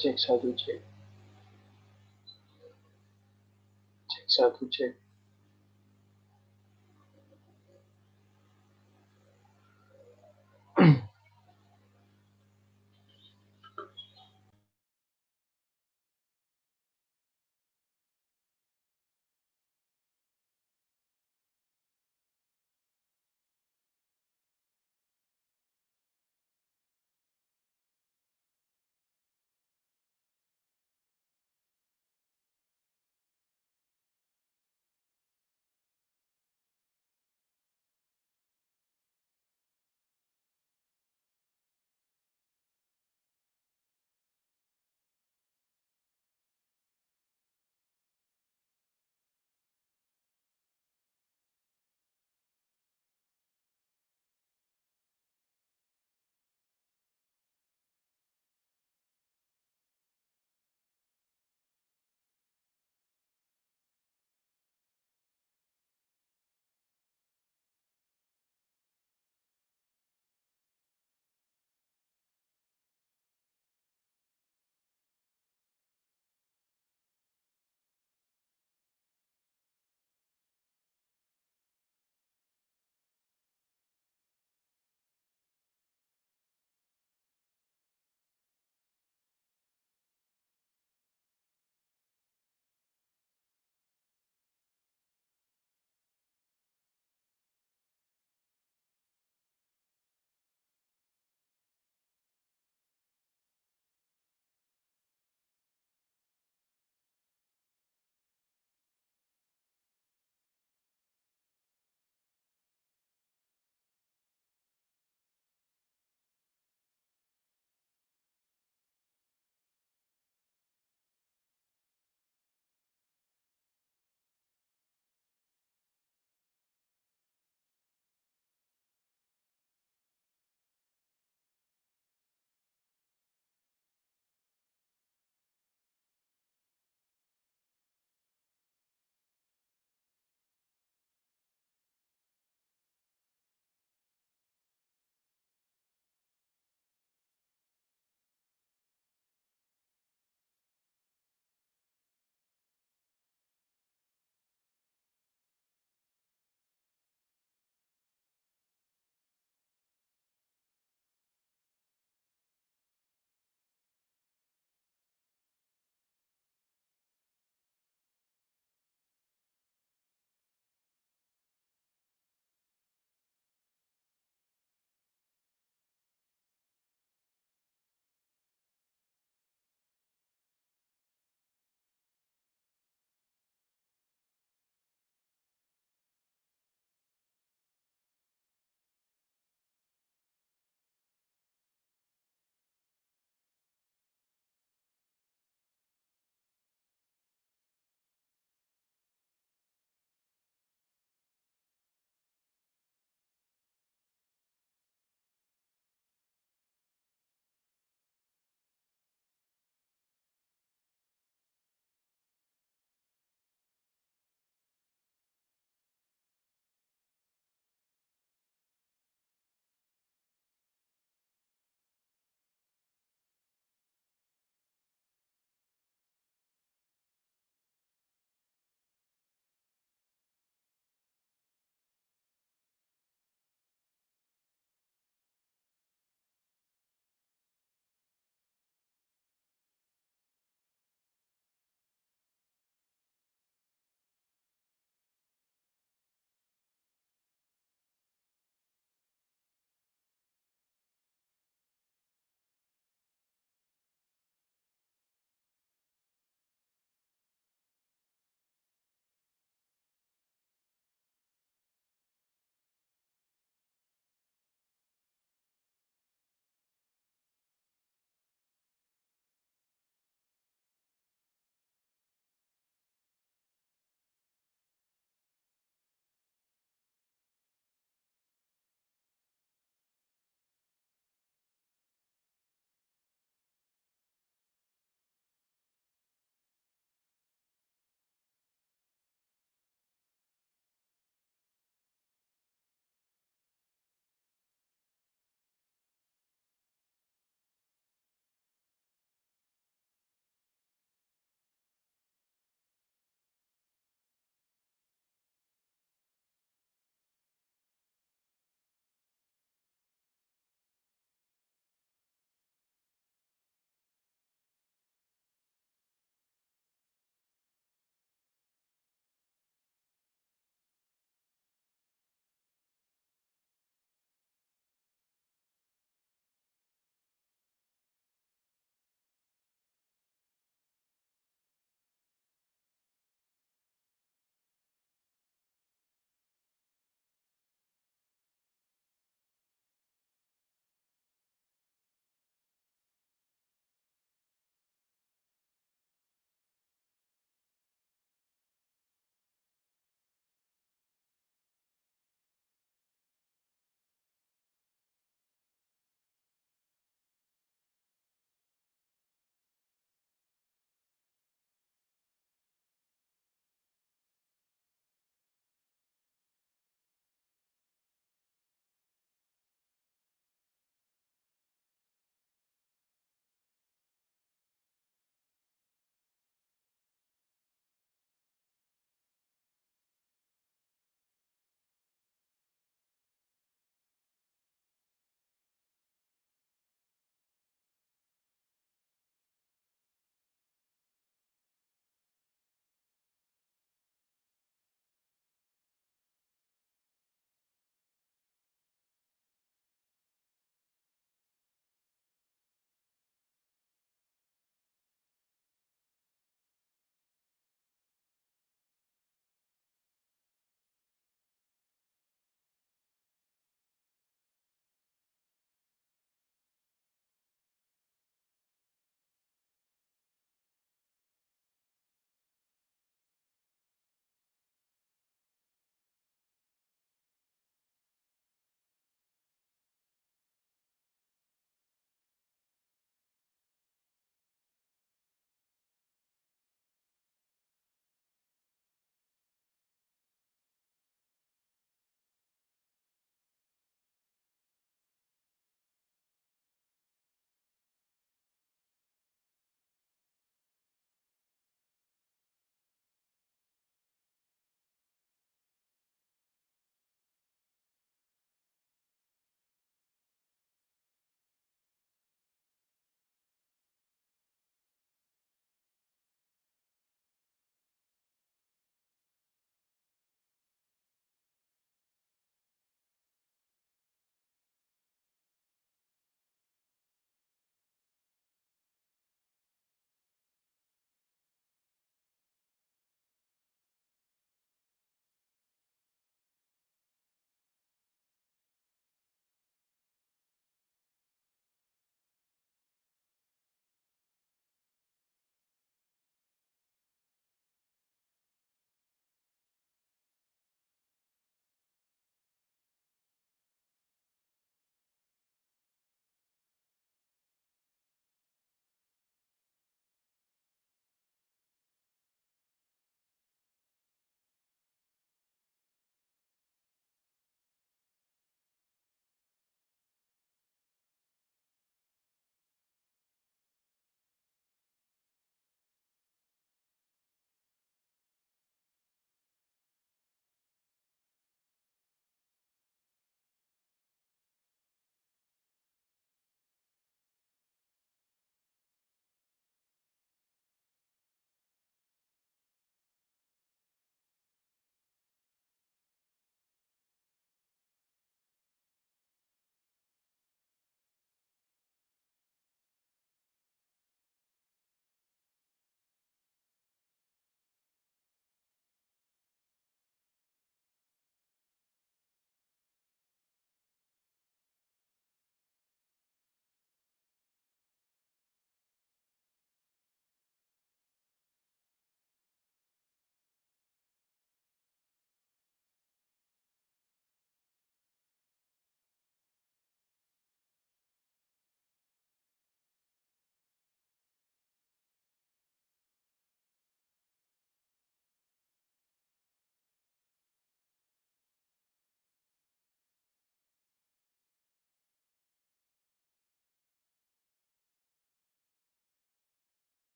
Cek satu cek, cek satu cek.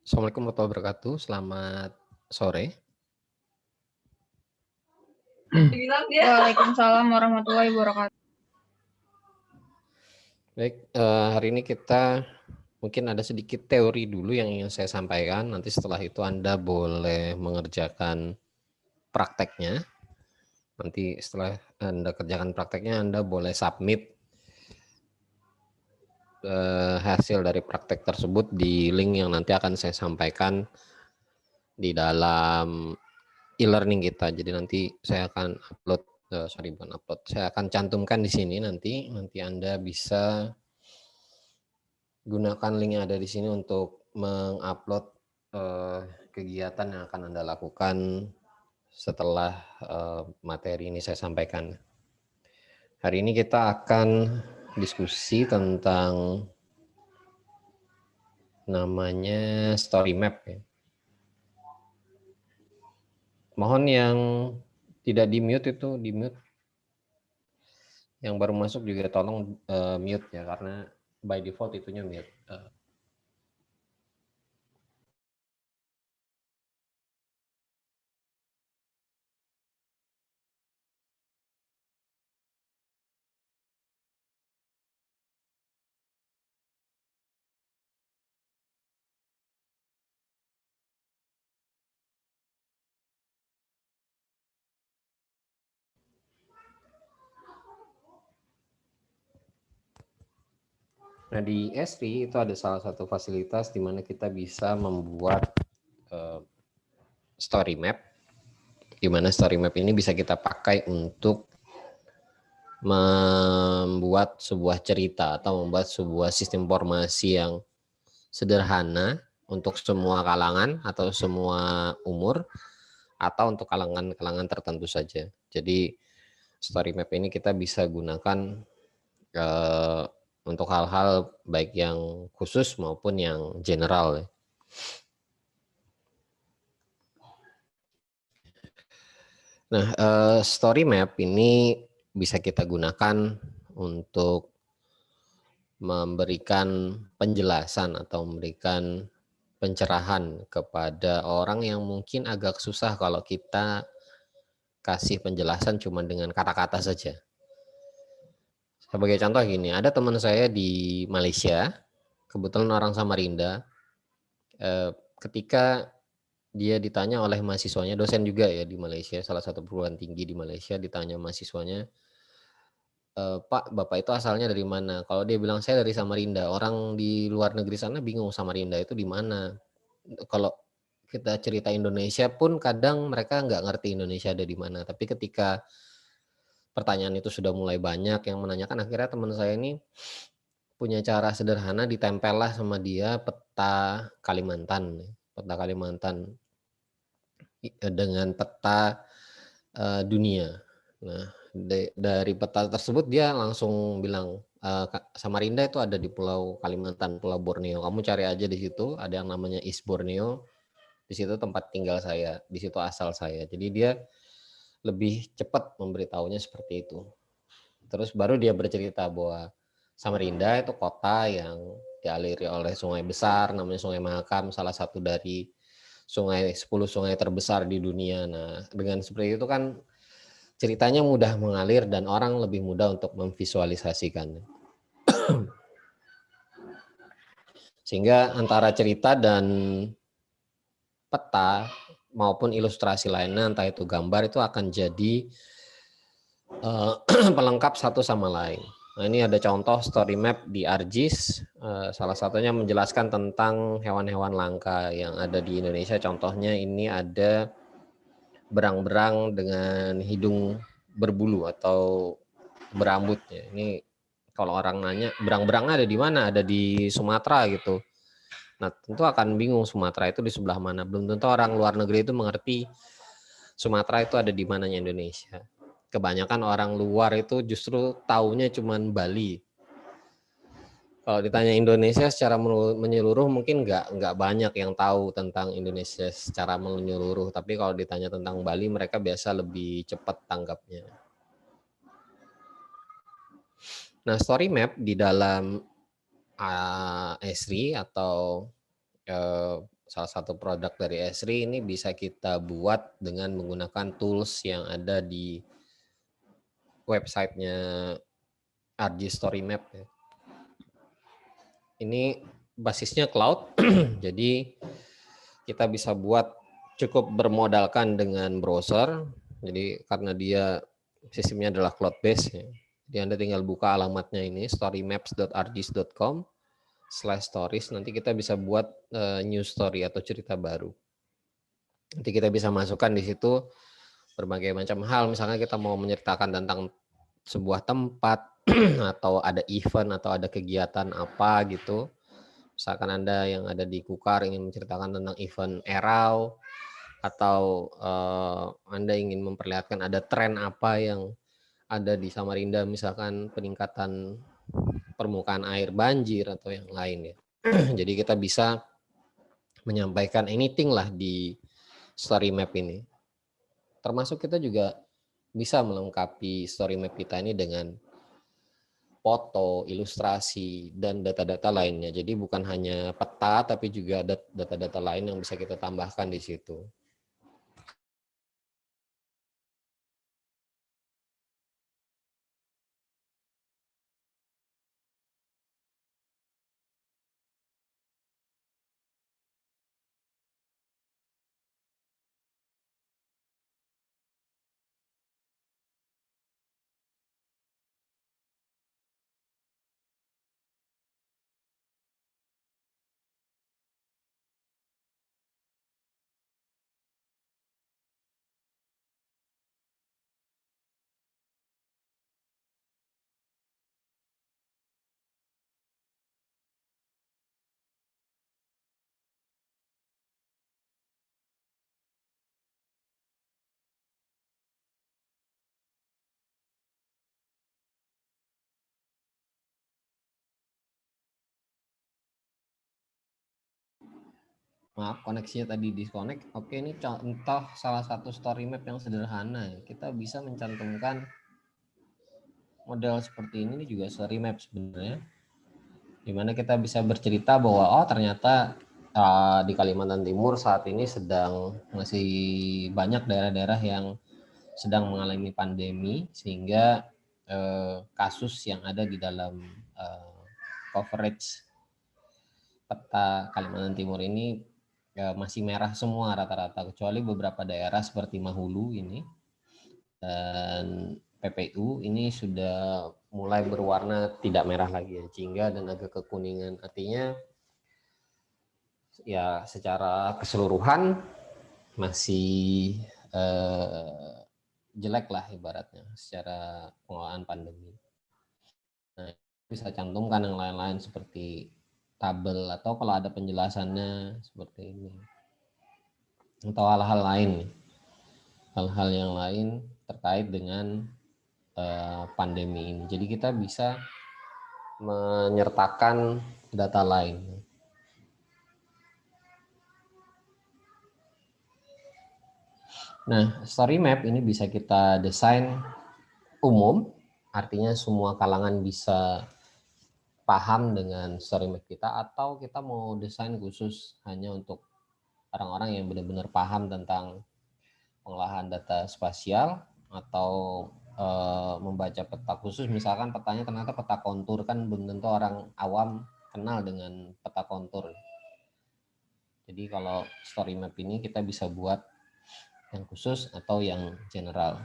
Assalamualaikum warahmatullahi wabarakatuh. Selamat sore. Waalaikumsalam warahmatullahi wabarakatuh. Baik, hari ini kita mungkin ada sedikit teori dulu yang ingin saya sampaikan. Nanti setelah itu Anda boleh mengerjakan prakteknya. Nanti setelah Anda kerjakan prakteknya, Anda boleh submit hasil dari praktek tersebut di link yang nanti akan saya sampaikan di dalam e-learning kita. Jadi nanti saya akan upload, saya akan cantumkan di sini nanti Anda bisa gunakan link yang ada di sini untuk mengupload kegiatan yang akan Anda lakukan setelah materi ini saya sampaikan. Hari ini kita akan diskusi tentang namanya story map ya. Mohon yang tidak di mute itu di mute. Yang baru masuk juga tolong mute ya, karena by default itunya mute. Nah, di Esri itu ada salah satu fasilitas di mana kita bisa membuat story map, di mana story map ini bisa kita pakai untuk membuat sebuah cerita atau membuat sebuah sistem informasi yang sederhana untuk semua kalangan atau semua umur atau untuk kalangan-kalangan tertentu saja. Jadi story map ini kita bisa gunakan untuk hal-hal baik yang khusus maupun yang general. Nah, story map ini bisa kita gunakan untuk memberikan penjelasan atau memberikan pencerahan kepada orang yang mungkin agak susah kalau kita kasih penjelasan cuma dengan kata-kata saja. Sebagai contoh gini, ada teman saya di Malaysia, kebetulan orang Samarinda, ketika dia ditanya oleh mahasiswanya, dosen juga ya di Malaysia, salah satu perguruan tinggi di Malaysia, ditanya mahasiswanya, Pak, Bapak itu asalnya dari mana? Kalau dia bilang saya dari Samarinda, orang di luar negeri sana bingung Samarinda itu di mana. Kalau kita cerita Indonesia pun kadang mereka nggak ngerti Indonesia ada di mana. Tapi ketika pertanyaan itu sudah mulai banyak yang menanyakan, akhirnya teman saya ini punya cara sederhana, ditempel lah sama dia peta Kalimantan dengan peta dunia. Nah, dari peta tersebut dia langsung bilang, Samarinda itu ada di Pulau Kalimantan, Pulau Borneo. Kamu cari aja di situ, ada yang namanya East Borneo. Di situ tempat tinggal saya, di situ asal saya. Jadi dia lebih cepat memberitahunya seperti itu. Terus baru dia bercerita bahwa Samarinda itu kota yang dialiri oleh sungai besar, namanya Sungai Mahakam, salah satu dari 10 sungai terbesar di dunia. Nah, dengan seperti itu kan ceritanya mudah mengalir dan orang lebih mudah untuk memvisualisasikan. Sehingga antara cerita dan peta maupun ilustrasi lainnya, entah itu gambar, itu akan jadi pelengkap satu sama lain. Nah, ini ada contoh story map di ArcGIS, salah satunya menjelaskan tentang hewan-hewan langka yang ada di Indonesia. Contohnya ini ada berang-berang dengan hidung berbulu atau berambut ya. Ini kalau orang nanya berang-berang ada di mana? Ada di Sumatera gitu. Nah, tentu akan bingung Sumatera itu di sebelah mana. Belum tentu orang luar negeri itu mengerti Sumatera itu ada di mananya Indonesia. Kebanyakan orang luar itu justru taunya cuman Bali. Kalau ditanya Indonesia secara menyeluruh mungkin nggak banyak yang tahu tentang Indonesia secara menyeluruh. Tapi kalau ditanya tentang Bali mereka biasa lebih cepat tanggapnya. Nah, story map di dalam Esri atau salah satu produk dari Esri ini bisa kita buat dengan menggunakan tools yang ada di websitenya ArcGIS Story Map. Ini basisnya cloud, jadi kita bisa buat cukup bermodalkan dengan browser. Jadi karena dia sistemnya adalah cloud based, ya. Jadi Anda tinggal buka alamatnya ini storymaps.arcgis.com/stories. Nanti kita bisa buat new story atau cerita baru. Nanti kita bisa masukkan di situ berbagai macam hal. Misalnya kita mau menceritakan tentang sebuah tempat atau ada event atau ada kegiatan apa gitu. Misalkan Anda yang ada di Kukar ingin menceritakan tentang event Erau, atau Anda ingin memperlihatkan ada tren apa yang ada di Samarinda, misalkan peningkatan permukaan air banjir atau yang lain ya. Jadi kita bisa menyampaikan anything lah di story map ini. Termasuk kita juga bisa melengkapi story map kita ini dengan foto, ilustrasi, dan data-data lainnya. Jadi bukan hanya peta, tapi juga ada data-data lain yang bisa kita tambahkan di situ. Maaf, koneksinya tadi disconnect. Oke, ini contoh salah satu story map yang sederhana. Kita bisa mencantumkan model seperti ini juga story map sebenarnya. Dimana kita bisa bercerita bahwa oh ternyata di Kalimantan Timur saat ini masih banyak daerah-daerah yang sedang mengalami pandemi, sehingga kasus yang ada di dalam coverage peta Kalimantan Timur ini masih merah semua rata-rata, kecuali beberapa daerah seperti Mahulu ini dan PPU ini sudah mulai berwarna tidak merah lagi ya, jingga dan agak kekuningan. Artinya ya secara keseluruhan masih jelek lah ibaratnya secara pengelolaan pandemi. Nah, bisa cantumkan yang lain-lain seperti tabel atau kalau ada penjelasannya seperti ini. Atau hal-hal lain, hal-hal yang lain terkait dengan pandemi ini. Jadi kita bisa menyertakan data lain. Nah, story map ini bisa kita desain umum, artinya semua kalangan bisa paham dengan story map kita, atau kita mau desain khusus hanya untuk orang-orang yang benar-benar paham tentang pengolahan data spasial atau membaca peta khusus. Misalkan petanya ternyata peta kontur, kan belum tentu orang awam kenal dengan peta kontur. Jadi kalau story map ini kita bisa buat yang khusus atau yang general.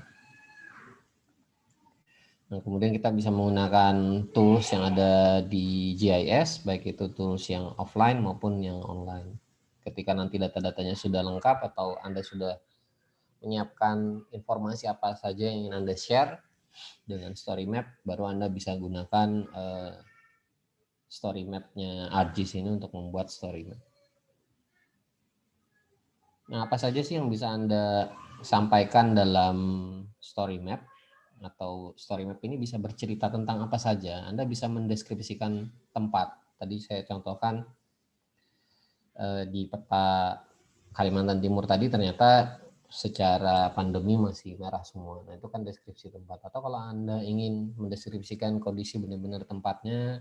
Nah, kemudian kita bisa menggunakan tools yang ada di GIS, baik itu tools yang offline maupun yang online. Ketika nanti data-datanya sudah lengkap atau Anda sudah menyiapkan informasi apa saja yang ingin Anda share dengan story map, baru Anda bisa gunakan story map-nya ArcGIS ini untuk membuat story map. Nah, apa saja sih yang bisa Anda sampaikan dalam story map? Atau story map ini bisa bercerita tentang apa saja. Anda bisa mendeskripsikan tempat. Tadi saya contohkan di peta Kalimantan Timur tadi ternyata secara pandemi masih merah semua. Nah, itu kan deskripsi tempat. Atau kalau Anda ingin mendeskripsikan kondisi benar-benar tempatnya,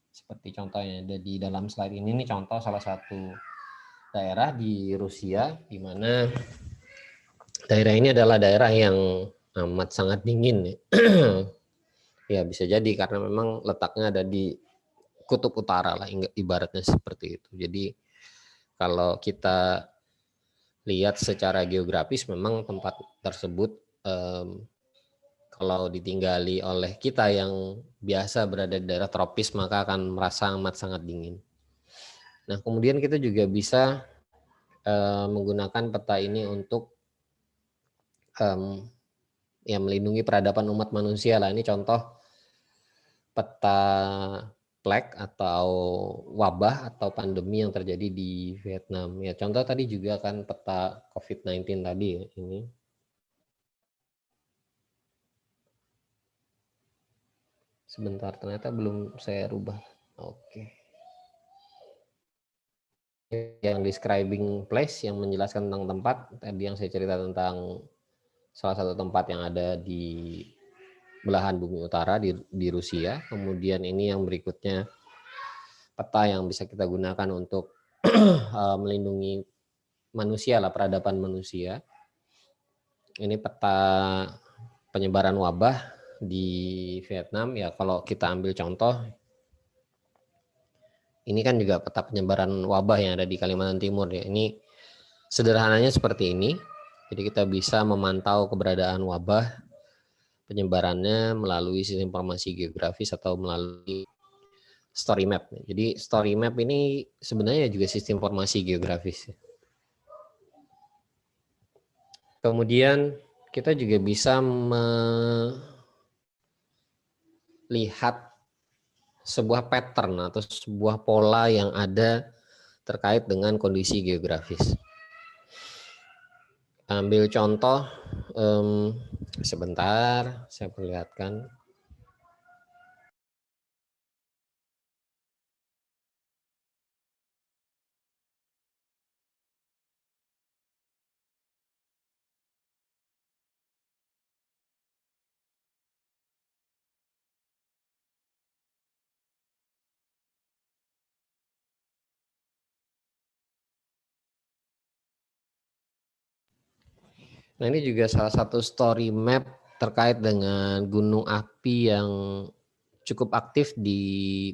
seperti contohnya ada di dalam slide ini, contoh salah satu daerah di Rusia, di mana daerah ini adalah daerah yang amat sangat dingin. Ya bisa jadi karena memang letaknya ada di kutub utara lah, ibaratnya seperti itu. Jadi kalau kita lihat secara geografis memang tempat tersebut kalau ditinggali oleh kita yang biasa berada di daerah tropis maka akan merasa amat sangat dingin. Nah kemudian kita juga bisa menggunakan peta ini untuk ya melindungi peradaban umat manusia lah. Ini contoh peta plague atau wabah atau pandemi yang terjadi di Vietnam. Ya contoh tadi juga kan peta COVID-19 tadi ya, ini. Sebentar, ternyata belum saya rubah. Oke. Yang describing place yang menjelaskan tentang tempat, tadi yang saya cerita tentang salah satu tempat yang ada di belahan bumi utara di Rusia. Kemudian ini yang berikutnya peta yang bisa kita gunakan untuk melindungi manusia lah, peradaban manusia. Ini peta penyebaran wabah di Vietnam ya. Kalau kita ambil contoh, ini kan juga peta penyebaran wabah yang ada di Kalimantan Timur ya. Ini sederhananya seperti ini. Jadi kita bisa memantau keberadaan wabah, penyebarannya melalui sistem informasi geografis atau melalui story map. Jadi story map ini sebenarnya juga sistem informasi geografis. Kemudian kita juga bisa melihat sebuah pattern atau sebuah pola yang ada terkait dengan kondisi geografis. Ambil contoh, sebentar saya perlihatkan. Nah ini juga salah satu story map terkait dengan gunung api yang cukup aktif di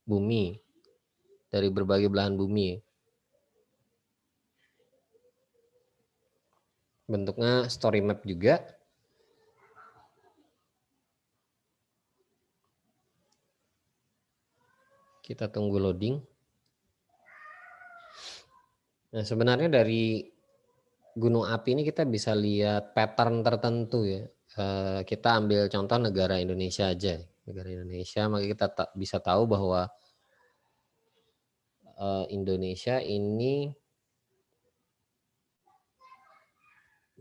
bumi, dari berbagai belahan bumi. Bentuknya story map juga. Kita tunggu loading. Nah sebenarnya dari gunung api ini kita bisa lihat pattern tertentu ya. Kita ambil contoh negara Indonesia aja. Negara Indonesia, maka kita bisa tahu bahwa Indonesia ini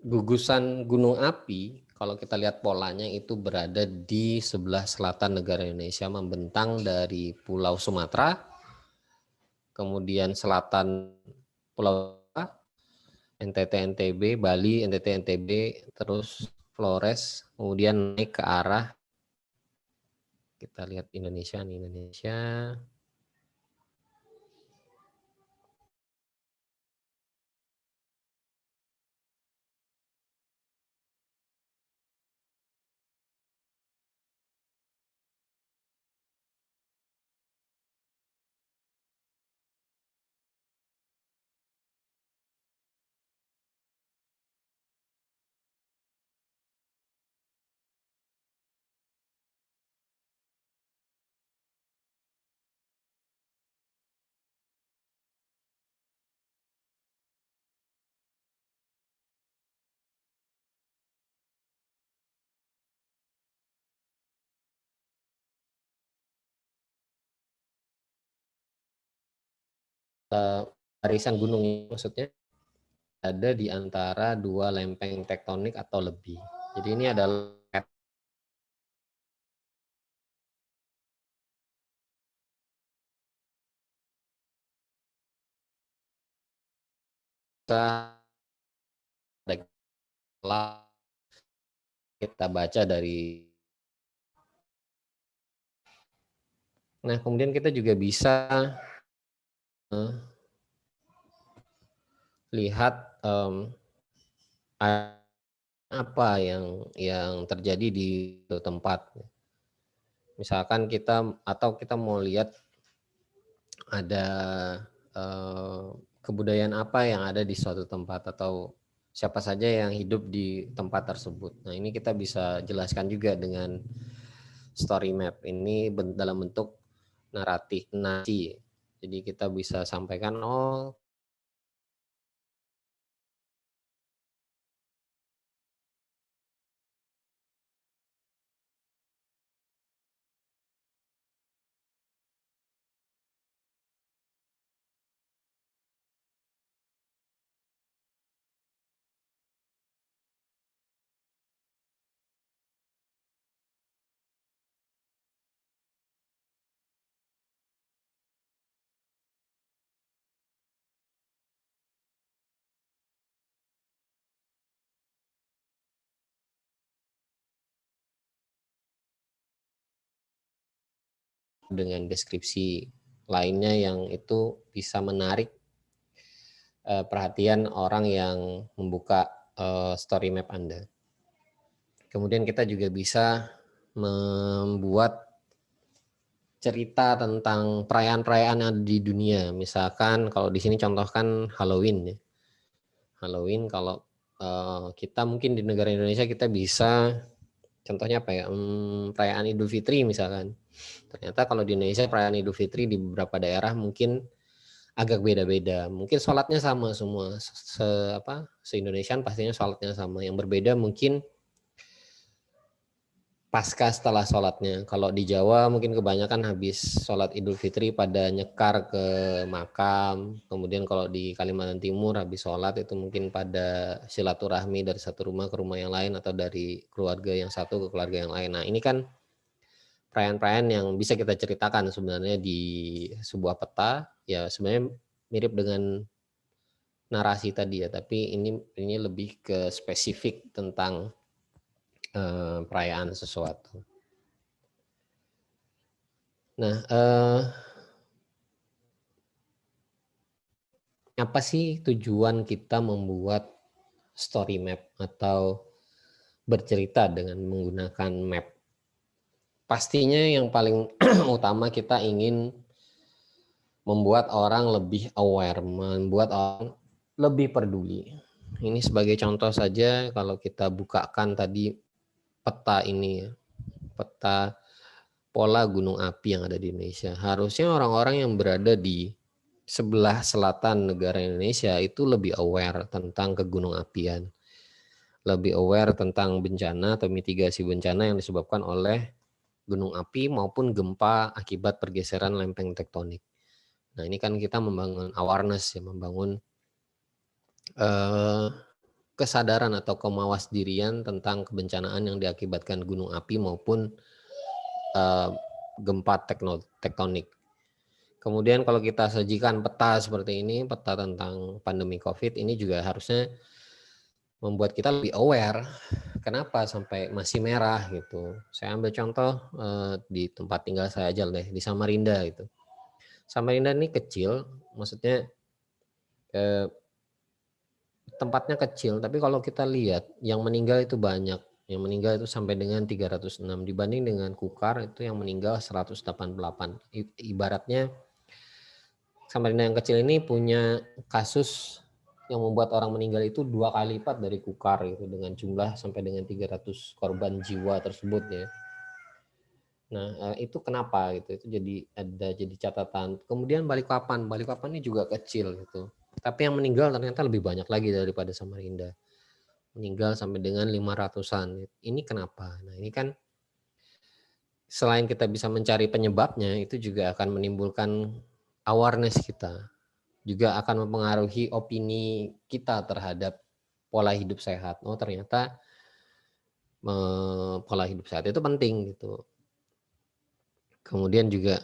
gugusan gunung api, kalau kita lihat polanya itu berada di sebelah selatan negara Indonesia, membentang dari Pulau Sumatera, kemudian selatan Pulau NTT NTB, Bali, NTT NTB, terus Flores, kemudian naik ke arah, kita lihat Indonesia nih, Indonesia. Barisan gunung maksudnya ada di antara dua lempeng tektonik atau lebih. Jadi ini adalah kita baca dari. Nah kemudian kita juga bisa lihat apa yang terjadi di suatu tempat. Misalkan kita mau lihat ada kebudayaan apa yang ada di suatu tempat atau siapa saja yang hidup di tempat tersebut. Nah, ini kita bisa jelaskan juga dengan story map. Ini dalam bentuk narasi. Jadi kita bisa sampaikan, dengan deskripsi lainnya yang itu bisa menarik perhatian orang yang membuka story map Anda. Kemudian kita juga bisa membuat cerita tentang perayaan-perayaan yang ada di dunia. Misalkan kalau di sini contohkan Halloween ya. Halloween kalau kita mungkin di negara Indonesia kita bisa contohnya apa ya? Perayaan Idul Fitri misalkan. Ternyata kalau di Indonesia perayaan Idul Fitri di beberapa daerah mungkin agak beda-beda. Mungkin sholatnya sama semua. Se-Indonesian pastinya sholatnya sama. Yang berbeda mungkin pasca setelah sholatnya. Kalau di Jawa mungkin kebanyakan habis sholat Idul Fitri pada nyekar ke makam. Kemudian kalau di Kalimantan Timur habis sholat itu mungkin pada silaturahmi dari satu rumah ke rumah yang lain atau dari keluarga yang satu ke keluarga yang lain. Nah, ini kan perayaan-perayaan yang bisa kita ceritakan sebenarnya di sebuah peta. Ya sebenarnya mirip dengan narasi tadi ya, tapi ini lebih ke spesifik tentang perayaan sesuatu. Nah, apa sih tujuan kita membuat story map atau bercerita dengan menggunakan map? Pastinya yang paling utama kita ingin membuat orang lebih aware, membuat orang lebih peduli. Ini sebagai contoh saja kalau kita bukakan tadi peta ini, peta pola gunung api yang ada di Indonesia. Harusnya orang-orang yang berada di sebelah selatan negara Indonesia itu lebih aware tentang kegunung apian, lebih aware tentang bencana atau mitigasi bencana yang disebabkan oleh gunung api maupun gempa akibat pergeseran lempeng tektonik. Nah, ini kan kita membangun awareness ya, membangun kesadaran atau kemawasdirian tentang kebencanaan yang diakibatkan gunung api maupun gempa tektonik. Kemudian kalau kita sajikan peta seperti ini, peta tentang pandemi COVID ini juga harusnya membuat kita lebih aware. Kenapa sampai masih merah gitu? Saya ambil contoh di tempat tinggal saya aja deh, di Samarinda gitu. Samarinda ini kecil, maksudnya tempatnya kecil, tapi kalau kita lihat yang meninggal itu banyak. Yang meninggal itu sampai dengan 306 dibanding dengan Kukar itu yang meninggal 188. Ibaratnya Samarinda yang kecil ini punya kasus yang membuat orang meninggal itu 2 kali lipat dari Kukar gitu, dengan jumlah sampai dengan 300 korban jiwa tersebut ya. Nah, itu kenapa gitu? Itu jadi catatan. Kemudian Balikpapan ini juga kecil gitu. Tapi yang meninggal ternyata lebih banyak lagi daripada Samarinda. Meninggal sampai dengan 500-an. Ini kenapa? Nah, ini kan selain kita bisa mencari penyebabnya, itu juga akan menimbulkan awareness kita. Juga akan mempengaruhi opini kita terhadap pola hidup sehat. Oh, ternyata pola hidup sehat itu penting gitu. Kemudian juga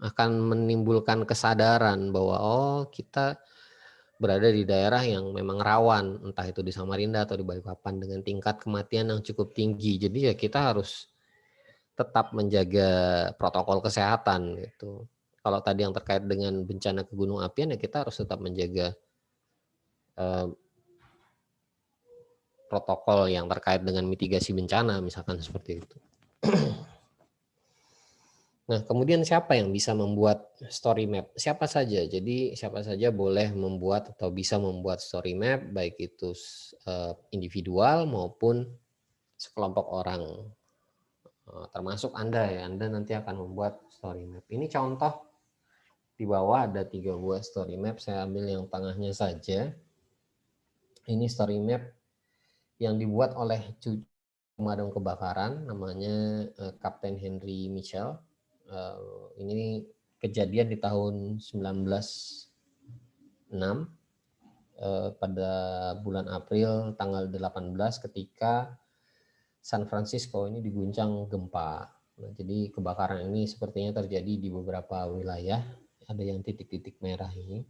akan menimbulkan kesadaran bahwa kita berada di daerah yang memang rawan, entah itu di Samarinda atau di Balikpapan dengan tingkat kematian yang cukup tinggi. Jadi ya kita harus tetap menjaga protokol kesehatan gitu. Kalau tadi yang terkait dengan bencana kegunung apian ya kita harus tetap menjaga eh, protokol yang terkait dengan mitigasi bencana, misalkan seperti itu. Nah, kemudian siapa yang bisa membuat story map? Siapa saja. Jadi siapa saja boleh membuat atau bisa membuat story map, baik itu individual maupun sekelompok orang. Termasuk Anda ya, Anda nanti akan membuat story map. Ini contoh di bawah ada 3 buah story map. Saya ambil yang tengahnya saja. Ini story map yang dibuat oleh pemadam kebakaran, namanya Kapten Henry Mitchell. Ini kejadian di tahun 1906 pada bulan April tanggal 18 ketika San Francisco ini diguncang gempa. Nah, jadi kebakaran ini sepertinya terjadi di beberapa wilayah. Ada yang titik-titik merah ini.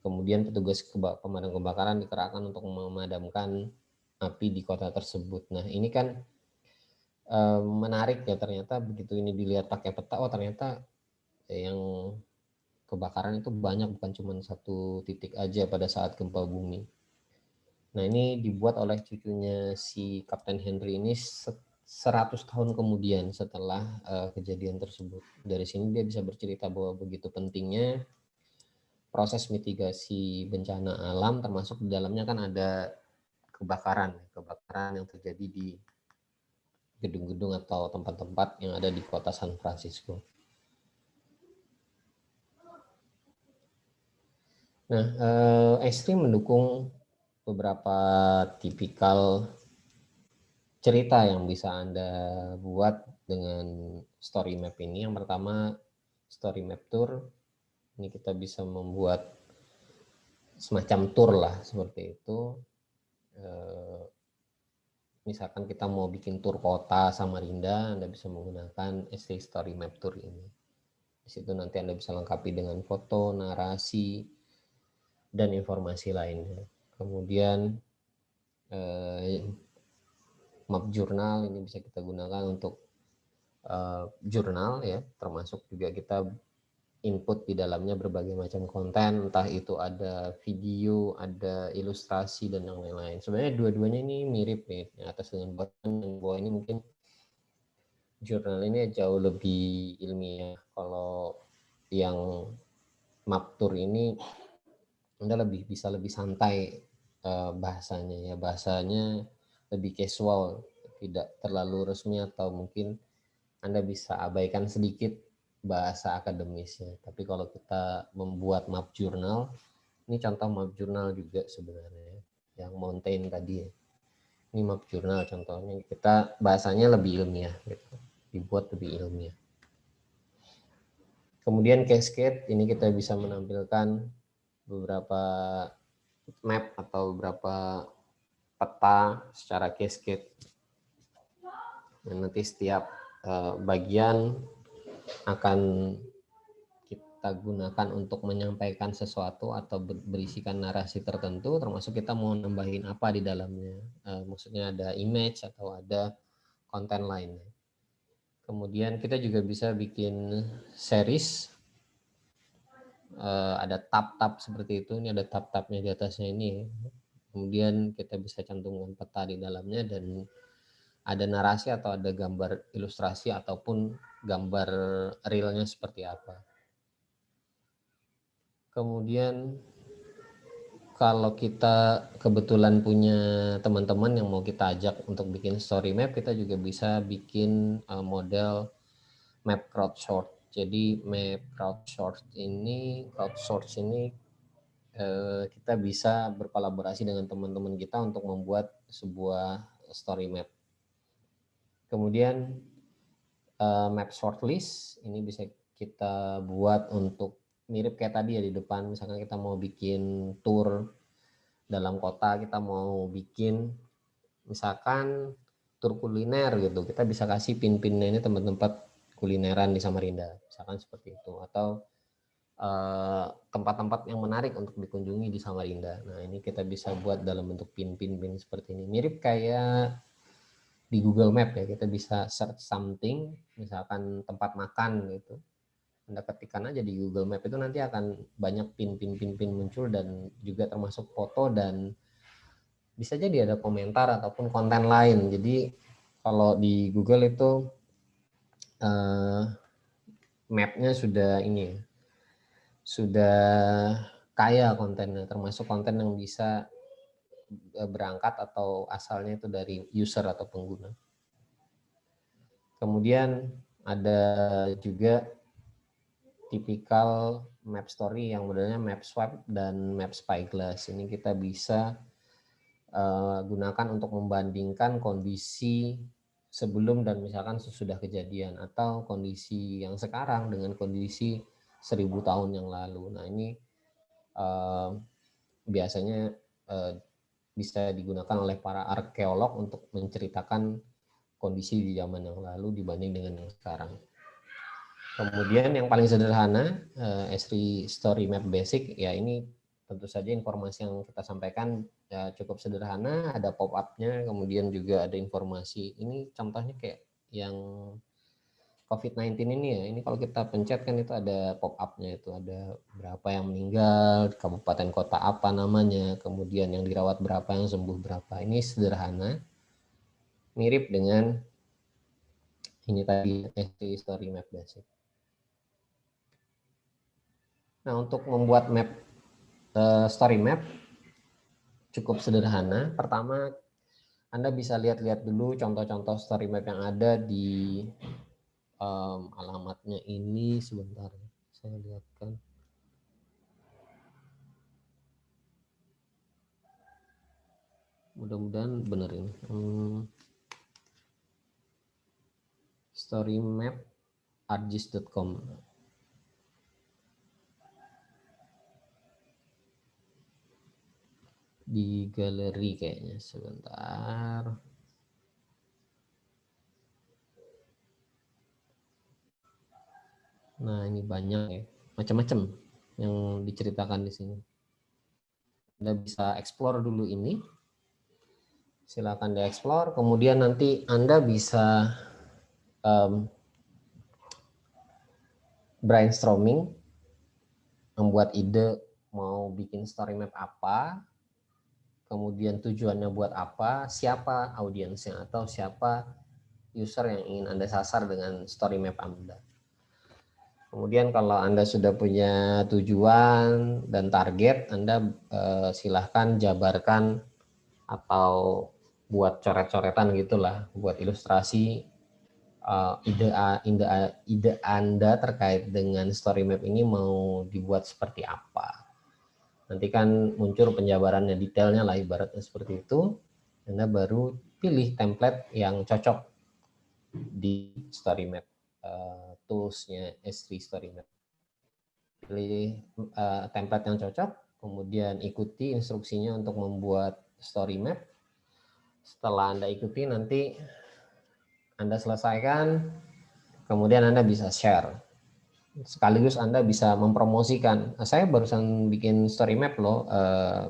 Kemudian petugas pemadam kebakaran dikerahkan untuk memadamkan api di kota tersebut. Nah, ini kan menarik ya, ternyata begitu ini dilihat pakai peta, oh ternyata yang kebakaran itu banyak, bukan cuma satu titik aja pada saat gempa bumi. Nah, ini dibuat oleh cucunya si Kapten Henry ini 100 tahun kemudian setelah kejadian tersebut. Dari sini dia bisa bercerita bahwa begitu pentingnya proses mitigasi bencana alam, termasuk di dalamnya kan ada kebakaran yang terjadi di gedung-gedung atau tempat-tempat yang ada di kota San Francisco. Nah, Ekstrim mendukung beberapa tipikal cerita yang bisa Anda buat dengan story map ini. Yang pertama, story map tour. Ini kita bisa membuat semacam tour lah, seperti itu. Misalkan kita mau bikin tour kota Samarinda, Anda bisa menggunakan Story Map Tour ini. Di situ nanti Anda bisa lengkapi dengan foto, narasi, dan informasi lainnya. Kemudian map jurnal ini bisa kita gunakan untuk jurnal ya, termasuk juga kita input di dalamnya berbagai macam konten, entah itu ada video, ada ilustrasi, dan yang lain-lain. Sebenarnya dua-duanya ini mirip nih, atas dengan bawah ini mungkin jurnal ini jauh lebih ilmiah. Kalau yang map tour ini Anda bisa lebih santai bahasanya ya, bahasanya lebih casual, tidak terlalu resmi, atau mungkin Anda bisa abaikan sedikit bahasa akademisnya. Tapi kalau kita membuat map jurnal, ini contoh map jurnal juga sebenarnya, yang mountain tadi ya. Ini map jurnal contohnya, kita bahasanya lebih ilmiah gitu, dibuat lebih ilmiah. Kemudian cascade, ini kita bisa menampilkan beberapa map atau beberapa peta secara cascade. Dan nanti setiap bagian akan kita gunakan untuk menyampaikan sesuatu atau berisikan narasi tertentu, termasuk kita mau nambahin apa di dalamnya. Maksudnya ada image atau ada konten lainnya. Kemudian kita juga bisa bikin series, ada tab-tab seperti itu. Ini ada tab-tabnya di atasnya ini. Kemudian kita bisa cantumkan peta di dalamnya, dan ada narasi atau ada gambar ilustrasi ataupun gambar realnya seperti apa. Kemudian kalau kita kebetulan punya teman-teman yang mau kita ajak untuk bikin story map, kita juga bisa bikin model map crowdsource. Jadi map crowdsource ini kita bisa berkolaborasi dengan teman-teman kita untuk membuat sebuah story map. Kemudian map shortlist ini bisa kita buat untuk mirip kayak tadi ya di depan. Misalkan kita mau bikin tour dalam kota, kita mau bikin misalkan tur kuliner gitu, kita bisa kasih pin-pinnya ini tempat-tempat kulineran di Samarinda, misalkan seperti itu, atau tempat-tempat yang menarik untuk dikunjungi di Samarinda. Nah, ini kita bisa buat dalam bentuk pin seperti ini, mirip kayak di Google Map ya, kita bisa search something, misalkan tempat makan gitu, Anda ketikkan aja di Google Map itu nanti akan banyak pin muncul dan juga termasuk foto dan bisa jadi ada komentar ataupun konten lain. Jadi kalau di Google itu map-nya sudah kaya kontennya, termasuk konten yang bisa berangkat atau asalnya itu dari user atau pengguna. Kemudian ada juga tipikal map story yang modelnya map swipe dan map spyglass. Ini kita bisa gunakan untuk membandingkan kondisi sebelum dan misalkan sesudah kejadian atau kondisi yang sekarang dengan kondisi 1000 tahun yang lalu. Nah ini biasanya bisa digunakan oleh para arkeolog untuk menceritakan kondisi di zaman yang lalu dibanding dengan yang sekarang. Kemudian yang paling sederhana, Esri Story Map Basic, ya ini tentu saja informasi yang kita sampaikan ya cukup sederhana, ada pop-up-nya, kemudian juga ada informasi. Ini contohnya kayak yang COVID-19 ini ya, ini kalau kita pencet kan itu ada pop-up-nya, itu ada berapa yang meninggal, kabupaten kota apa namanya, kemudian yang dirawat berapa, yang sembuh berapa. Ini sederhana, mirip dengan ini tadi Esri Story Map Basic. Nah, untuk membuat map story map cukup sederhana. Pertama, Anda bisa lihat-lihat dulu contoh-contoh story map yang ada di alamatnya ini. Sebentar, saya lihatkan. Mudah-mudahan benar ini. storymap.argis.com. Di galeri kayaknya, sebentar. Nah, ini banyak ya, macam-macam yang diceritakan di sini. Anda bisa explore dulu ini. Silakan dieksplor, kemudian nanti Anda bisa brainstorming, membuat ide mau bikin story map apa, kemudian tujuannya buat apa, siapa audiensnya atau siapa user yang ingin Anda sasar dengan story map Anda. Kemudian kalau Anda sudah punya tujuan dan target, Anda silahkan jabarkan atau buat coret-coretan gitulah, buat ilustrasi ide Anda terkait dengan story map ini mau dibuat seperti apa. Nanti kan muncul penjabarannya, detailnya lah ibaratnya seperti itu. Anda baru pilih template yang cocok di story map toolsnya S3 Story Map. Pilih template yang cocok, kemudian ikuti instruksinya untuk membuat story map. Setelah Anda ikuti, nanti Anda selesaikan, kemudian Anda bisa share. Sekaligus Anda bisa mempromosikan. Saya barusan bikin story map loh,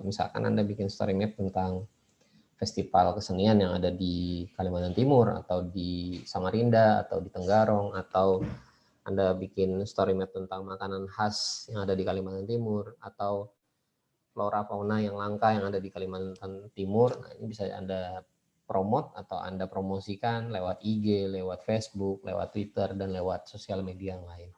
misalkan Anda bikin story map tentang festival kesenian yang ada di Kalimantan Timur, atau di Samarinda, atau di Tenggarong, atau Anda bikin story map tentang makanan khas yang ada di Kalimantan Timur, atau flora fauna yang langka yang ada di Kalimantan Timur. Nah, ini bisa Anda promote atau Anda promosikan lewat IG, lewat Facebook, lewat Twitter, dan lewat sosial media yang lain.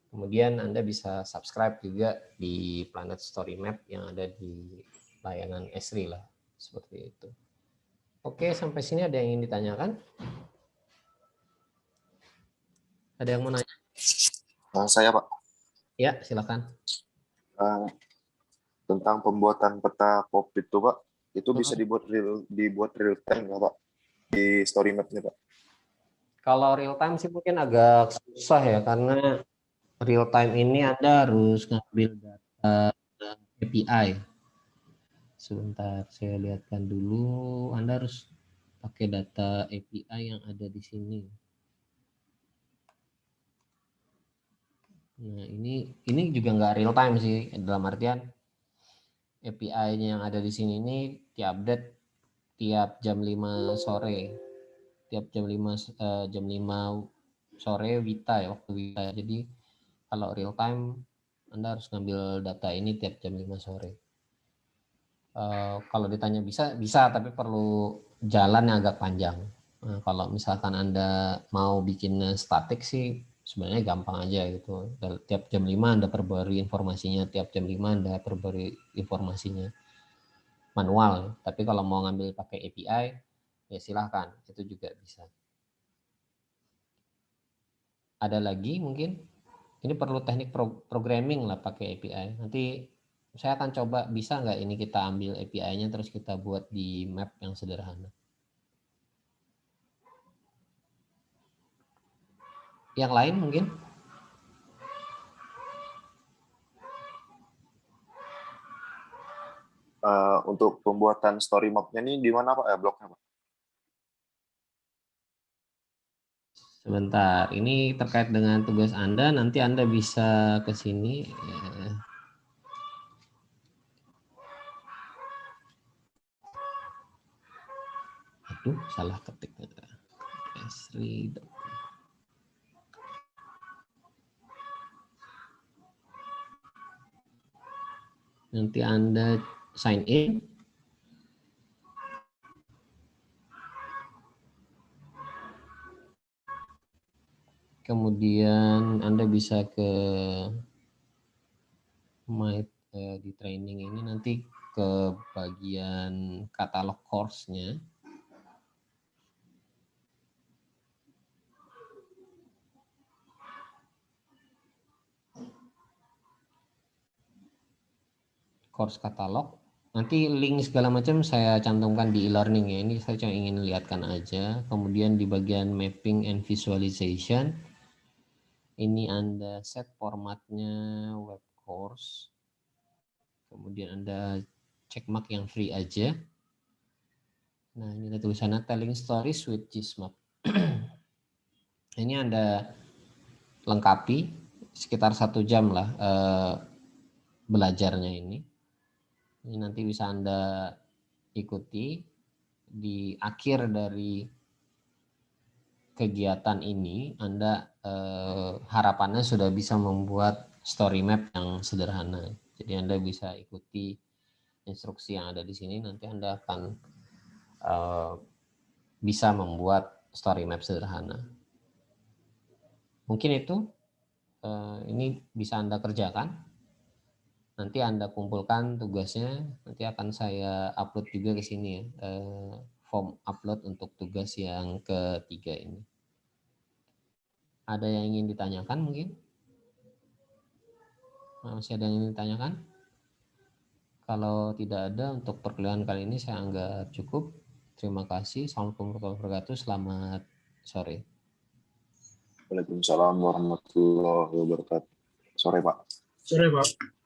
Kemudian Anda bisa subscribe juga di Planet Story Map yang ada di layanan Esri lah, seperti itu. Oke, sampai sini ada yang ingin ditanyakan? Ada yang mau nanya? Saya Pak, Ya, silakan. tentang pembuatan peta pop itu Pak, itu bisa dibuat real time nggak Pak di story map-nya Pak? Kalau real time sih mungkin agak susah ya, karena real time ini Anda harus ngambil data API. Sebentar, saya lihatkan dulu. Anda harus pakai data API yang ada di sini. Nah, ini juga nggak real time sih, dalam artian API-nya yang ada di sini ini diupdate tiap jam 5 sore. Tiap jam 5 sore WITA ya, waktu WITA. Jadi Kalau real time, Anda harus ngambil data ini tiap jam 5 sore. Kalau ditanya bisa, tapi perlu jalan yang agak panjang. Kalau misalkan Anda mau bikin statik sih, sebenarnya gampang aja gitu. Tiap jam 5 Anda perbarui informasinya, tiap jam 5 Anda perbarui informasinya. Manual, tapi kalau mau ngambil pakai API, ya silahkan, itu juga bisa. Ada lagi mungkin, ini perlu teknik programming lah pakai API. Nanti saya akan coba bisa nggak ini kita ambil API-nya terus kita buat di map yang sederhana. Yang lain mungkin? Untuk pembuatan story map-nya ini di mana Pak? Blognya Pak? Sebentar, ini terkait dengan tugas Anda, nanti Anda bisa ke sini. Aduh, salah ketik. Esri. Nanti Anda sign in. Kemudian Anda bisa ke di training ini, nanti ke bagian katalog course-nya. Course katalog. Nanti link segala macam saya cantumkan di e-learning ya. Ini saya cuma ingin lihatkan aja. Kemudian di bagian mapping and visualization, ini Anda set formatnya web course. Kemudian Anda check mark yang free aja. Nah, ini ada tulisannya telling stories with Gizmap. Ini Anda lengkapi sekitar 1 jam lah belajarnya ini. Ini nanti bisa Anda ikuti di akhir dari kegiatan ini. Anda harapannya sudah bisa membuat story map yang sederhana. Jadi Anda bisa ikuti instruksi yang ada di sini. Nanti Anda akan bisa membuat story map sederhana. Mungkin itu ini bisa Anda kerjakan. Nanti Anda kumpulkan tugasnya, nanti akan saya upload juga ke sini ya, form upload untuk tugas yang ketiga ini. Ada yang ingin ditanyakan mungkin? Masih ada yang ingin ditanyakan? Kalau tidak ada, untuk perkuliahan kali ini saya anggap cukup. Terima kasih. Assalamualaikum warahmatullahi wabarakatuh. Selamat sore. Waalaikumsalam warahmatullahi wabarakatuh. Sore Pak. Sore Pak.